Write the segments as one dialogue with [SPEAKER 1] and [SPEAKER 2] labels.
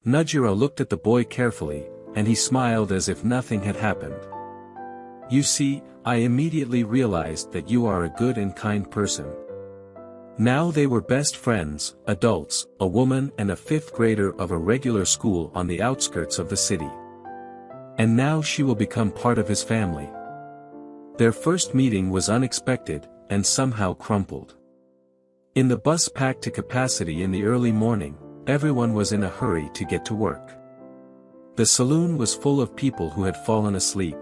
[SPEAKER 1] Najira looked at the boy carefully, and he smiled as if nothing had happened. You see, I immediately realized that you are a good and kind person. Now they were best friends, adults, a woman and a fifth grader of a regular school on the outskirts of the city. And now she will become part of his family. Their first meeting was unexpected, and somehow crumpled. In the bus packed to capacity in the early morning, everyone was in a hurry to get to work. The saloon was full of people who had fallen asleep.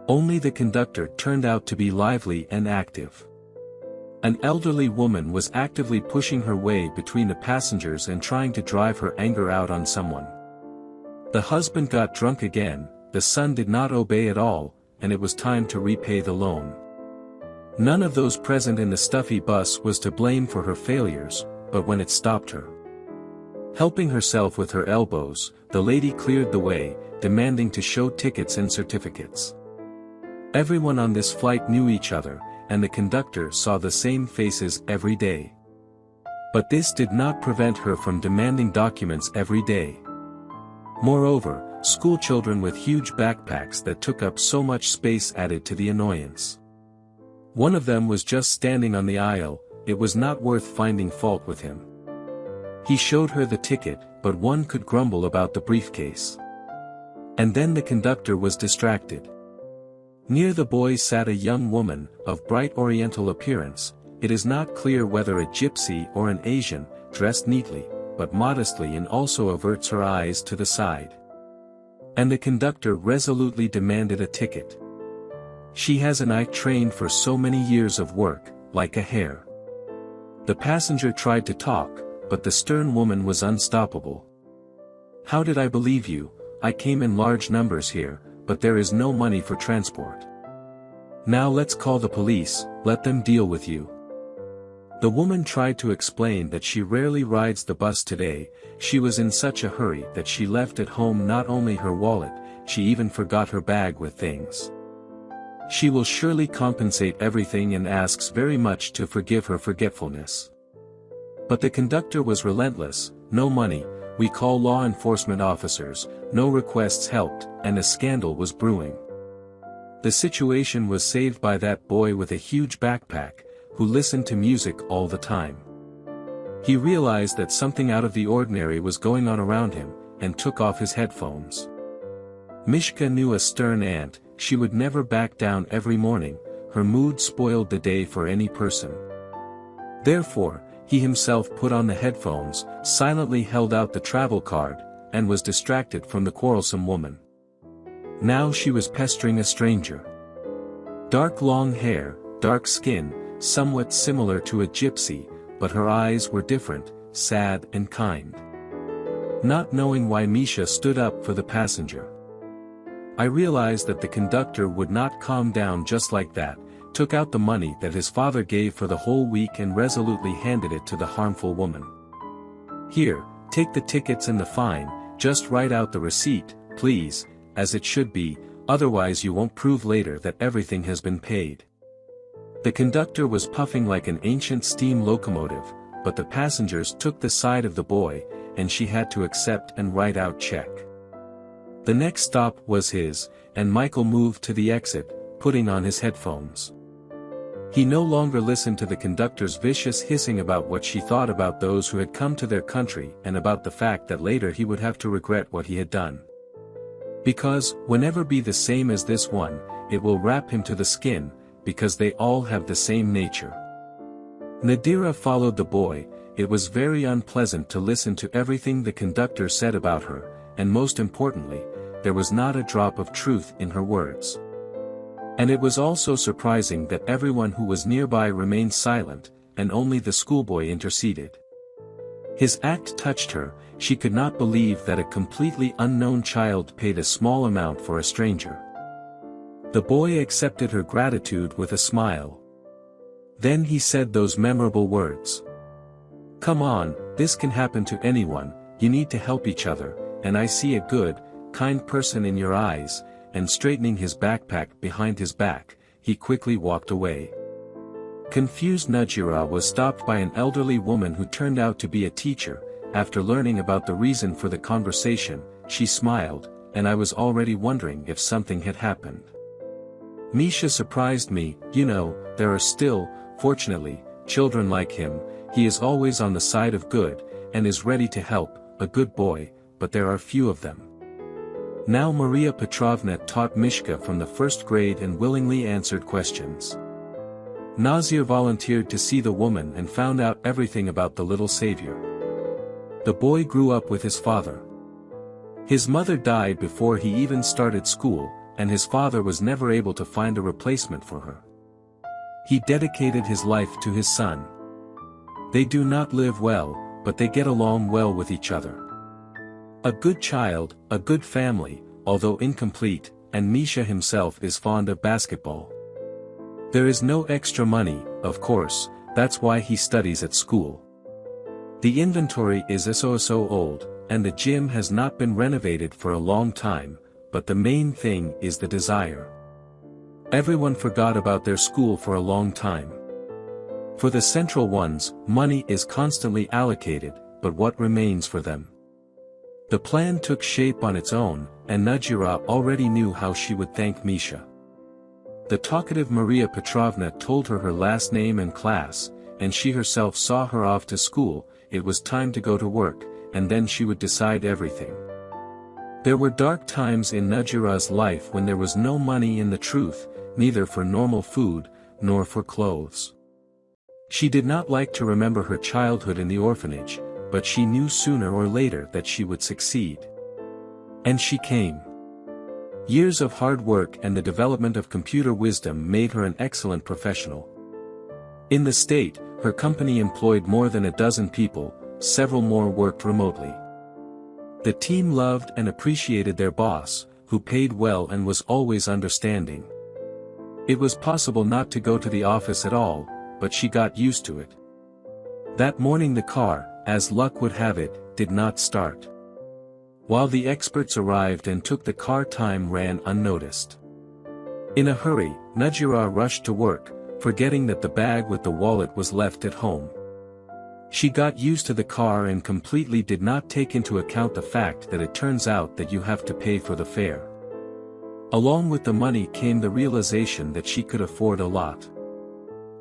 [SPEAKER 1] Only the conductor turned out to be lively and active. An elderly woman was actively pushing her way between the passengers and trying to drive her anger out on someone. The husband got drunk again, the son did not obey at all, and it was time to repay the loan. None of those present in the stuffy bus was to blame for her failures, but when it stopped her. Helping herself with her elbows, the lady cleared the way, demanding to show tickets and certificates. Everyone on this flight knew each other, and the conductor saw the same faces every day. But this did not prevent her from demanding documents every day. Moreover, schoolchildren with huge backpacks that took up so much space added to the annoyance. One of them was just standing on the aisle, it was not worth finding fault with him. He showed her the ticket, but one could grumble about the briefcase. And then the conductor was distracted. Near the boy sat a young woman, of bright oriental appearance, it is not clear whether a gypsy or an Asian, dressed neatly, but modestly and also averts her eyes to the side. And the conductor resolutely demanded a ticket. She has an eye trained for so many years of work, like a hare. The passenger tried to talk, but the stern woman was unstoppable. How did I believe you? I came in large numbers here, but there is no money for transport. Now let's call the police, let them deal with you. The woman tried to explain that she rarely rides the bus today, she was in such a hurry that she left at home not only her wallet, she even forgot her bag with things. She will surely compensate everything and asks very much to forgive her forgetfulness. But the conductor was relentless, no money, we call law enforcement officers, no requests helped, and a scandal was brewing. The situation was saved by that boy with a huge backpack, who listened to music all the time. He realized that something out of the ordinary was going on around him, and took off his headphones. Mishka knew a stern aunt, she would never back down every morning, her mood spoiled the day for any person. Therefore, he himself put on the headphones, silently held out the travel card, and was distracted from the quarrelsome woman. Now she was pestering a stranger. Dark long hair, dark skin, somewhat similar to a gypsy, but her eyes were different, sad and kind. Not knowing why Misha stood up for the passenger. I realized that the conductor would not calm down just like that, took out the money that his father gave for the whole week and resolutely handed it to the harmful woman. Here, take the tickets and the fine, just write out the receipt, please, as it should be, otherwise you won't prove later that everything has been paid. The conductor was puffing like an ancient steam locomotive, but the passengers took the side of the boy, and she had to accept and write out check. The next stop was his, and Michael moved to the exit, putting on his headphones. He no longer listened to the conductor's vicious hissing about what she thought about those who had come to their country and about the fact that later he would have to regret what he had done. Because, whenever be the same as this one, it will wrap him to the skin, because they all have the same nature. Nadira followed the boy, it was very unpleasant to listen to everything the conductor said about her, and most importantly, there was not a drop of truth in her words. And it was also surprising that everyone who was nearby remained silent, and only the schoolboy interceded. His act touched her, she could not believe that a completely unknown child paid a small amount for a stranger. The boy accepted her gratitude with a smile. Then he said those memorable words. Come on, this can happen to anyone, you need to help each other, and I see a good, kind person in your eyes, and straightening his backpack behind his back, he quickly walked away. Confused Najira was stopped by an elderly woman who turned out to be a teacher, after learning about the reason for the conversation, she smiled, and I was already wondering if something had happened. Misha surprised me. There are still, fortunately, children like him. He is always on the side of good, and is ready to help, a good boy, but there are few of them. Now Maria Petrovna taught Mishka from the first grade and willingly answered questions. Nazir volunteered to see the woman and found out everything about the little savior. The boy grew up with his father. His mother died before he even started school, and his father was never able to find a replacement for her. He dedicated his life to his son. They do not live well, but they get along well with each other. A good child, a good family, although incomplete, and Misha himself is fond of basketball. There is no extra money, of course, that's why he studies at school. The inventory is so old, and the gym has not been renovated for a long time, but the main thing is the desire. Everyone forgot about their school for a long time. For the central ones, money is constantly allocated, but what remains for them? The plan took shape on its own, and Nadjira already knew how she would thank Misha. The talkative Maria Petrovna told her last name and class, and she herself saw her off to school. It was time to go to work, and then she would decide everything. There were dark times in Nadjira's life when there was no money in the truth, neither for normal food, nor for clothes. She did not like to remember her childhood in the orphanage, but she knew sooner or later that she would succeed. And she came. Years of hard work and the development of computer wisdom made her an excellent professional. In the state, her company employed more than a dozen people, several more worked remotely. The team loved and appreciated their boss, who paid well and was always understanding. It was possible not to go to the office at all, but she got used to it. That morning the car, as luck would have it, did not start. While the experts arrived and took the car, time ran unnoticed. In a hurry, Nadjira rushed to work, forgetting that the bag with the wallet was left at home. She got used to the car and completely did not take into account the fact that it turns out that you have to pay for the fare. Along with the money came the realization that she could afford a lot.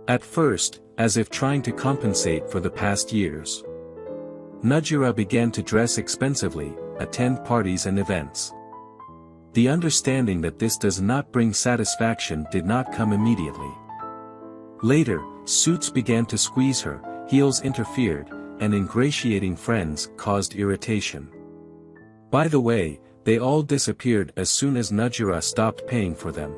[SPEAKER 1] At first, as if trying to compensate for the past years, Nadjira began to dress expensively, attend parties and events. The understanding that this does not bring satisfaction did not come immediately. Later, suits began to squeeze her, heels interfered, and ingratiating friends caused irritation. By the way, they all disappeared as soon as Nadjira stopped paying for them.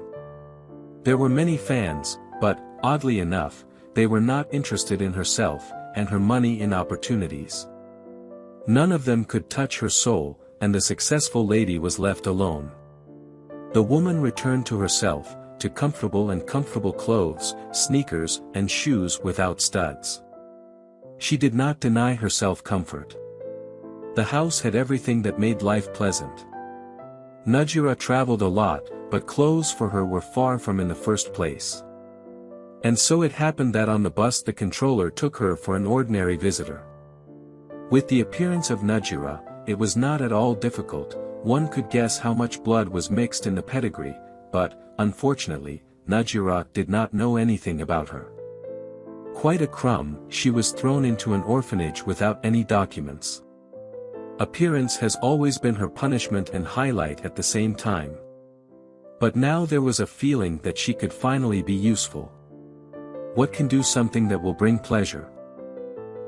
[SPEAKER 1] There were many fans, but, oddly enough, they were not interested in herself, and her money in opportunities. None of them could touch her soul, and the successful lady was left alone. The woman returned to herself, to comfortable clothes, sneakers, and shoes without studs. She did not deny herself comfort. The house had everything that made life pleasant. Nadjira traveled a lot, but clothes for her were far from in the first place. And so it happened that on the bus the controller took her for an ordinary visitor. With the appearance of Nadjira, it was not at all difficult. One could guess how much blood was mixed in the pedigree, but, unfortunately, Nadjira did not know anything about her. Quite a crumb, she was thrown into an orphanage without any documents. Appearance has always been her punishment and highlight at the same time. But now there was a feeling that she could finally be useful. What can do something that will bring pleasure?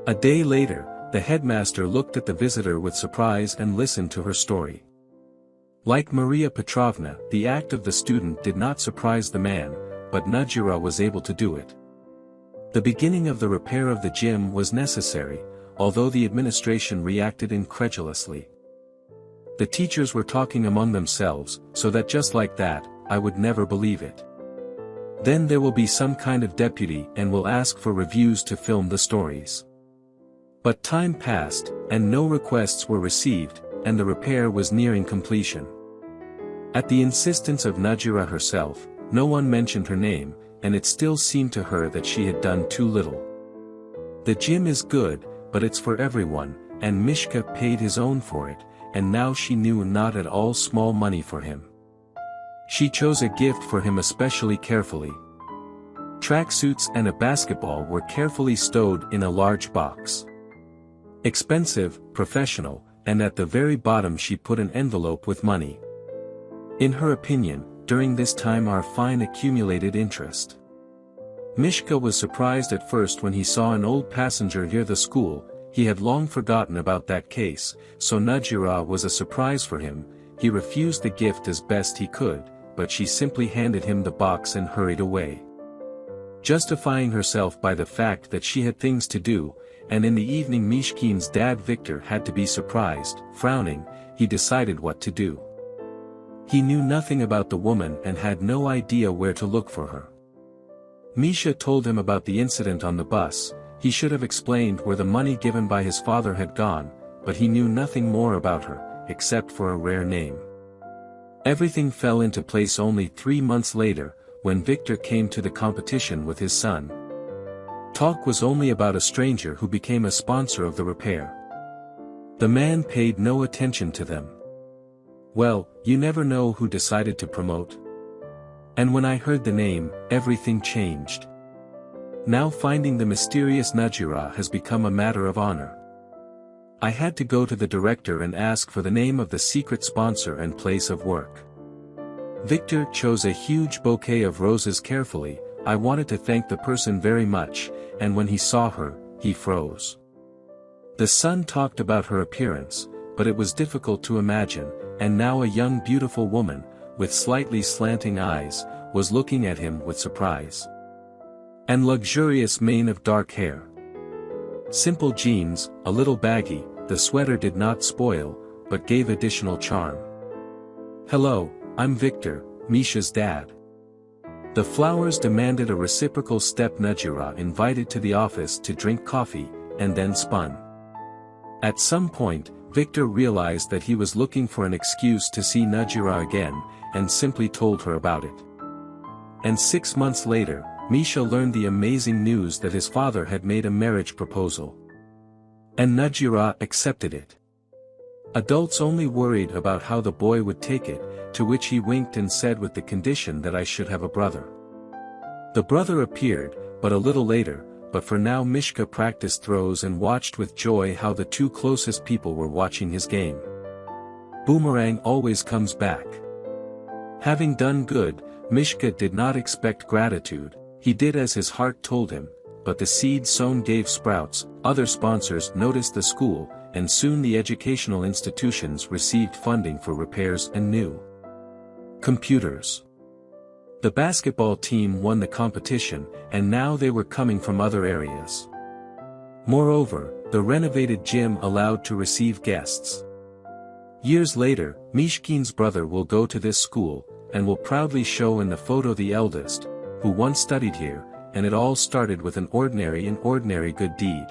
[SPEAKER 1] A day later, the headmaster looked at the visitor with surprise and listened to her story. Like Maria Petrovna, the act of the student did not surprise the man, but Nadjira was able to do it. The beginning of the repair of the gym was necessary, although the administration reacted incredulously. The teachers were talking among themselves, so that just like that, I would never believe it. Then there will be some kind of deputy and will ask for reviews to film the stories. But time passed, and no requests were received, and the repair was nearing completion. At the insistence of Nadjira herself, no one mentioned her name, and it still seemed to her that she had done too little. The gym is good, but it's for everyone, and Mishka paid his own for it, and now she knew not at all small money for him. She chose a gift for him especially carefully. Tracksuits and a basketball were carefully stowed in a large box. Expensive, professional, and at the very bottom she put an envelope with money. In her opinion, during this time our fine accumulated interest. Mishka was surprised at first when he saw an old passenger near the school. He had long forgotten about that case, so Najira was a surprise for him. He refused the gift as best he could, but she simply handed him the box and hurried away. Justifying herself by the fact that she had things to do, and in the evening Mishkin's dad Victor had to be surprised. Frowning, he decided what to do. He knew nothing about the woman and had no idea where to look for her. Misha told him about the incident on the bus. He should have explained where the money given by his father had gone, but he knew nothing more about her, except for a rare name. Everything fell into place only 3 months later, when Victor came to the competition with his son. Talk was only about a stranger who became a sponsor of the repair. The man paid no attention to them. Well, you never know who decided to promote. And when I heard the name, everything changed. Now finding the mysterious Najira has become a matter of honor. I had to go to the director and ask for the name of the secret sponsor and place of work. Victor chose a huge bouquet of roses carefully. I wanted to thank the person very much, and when he saw her, he froze. The son talked about her appearance, but it was difficult to imagine, and now a young beautiful woman, with slightly slanting eyes, was looking at him with surprise. And luxurious mane of dark hair. Simple jeans, a little baggy, the sweater did not spoil, but gave additional charm. Hello, I'm Victor, Misha's dad. The flowers demanded a reciprocal step. Najira invited to the office to drink coffee, and then spun. At some point, Victor realized that he was looking for an excuse to see Najira again, and simply told her about it. And 6 months later, Misha learned the amazing news that his father had made a marriage proposal. And Najira accepted it. Adults only worried about how the boy would take it, to which he winked and said with the condition that I should have a brother. The brother appeared, but a little later, but for now Mishka practiced throws and watched with joy how the two closest people were watching his game. Boomerang always comes back. Having done good, Mishka did not expect gratitude. He did as his heart told him, but the seed sown gave sprouts. Other sponsors noticed the school, and soon the educational institutions received funding for repairs and new computers. The basketball team won the competition, and now they were coming from other areas. Moreover, the renovated gym allowed to receive guests. Years later, Mishkin's brother will go to this school, and will proudly show in the photo the eldest, who once studied here, and it all started with an ordinary good deed.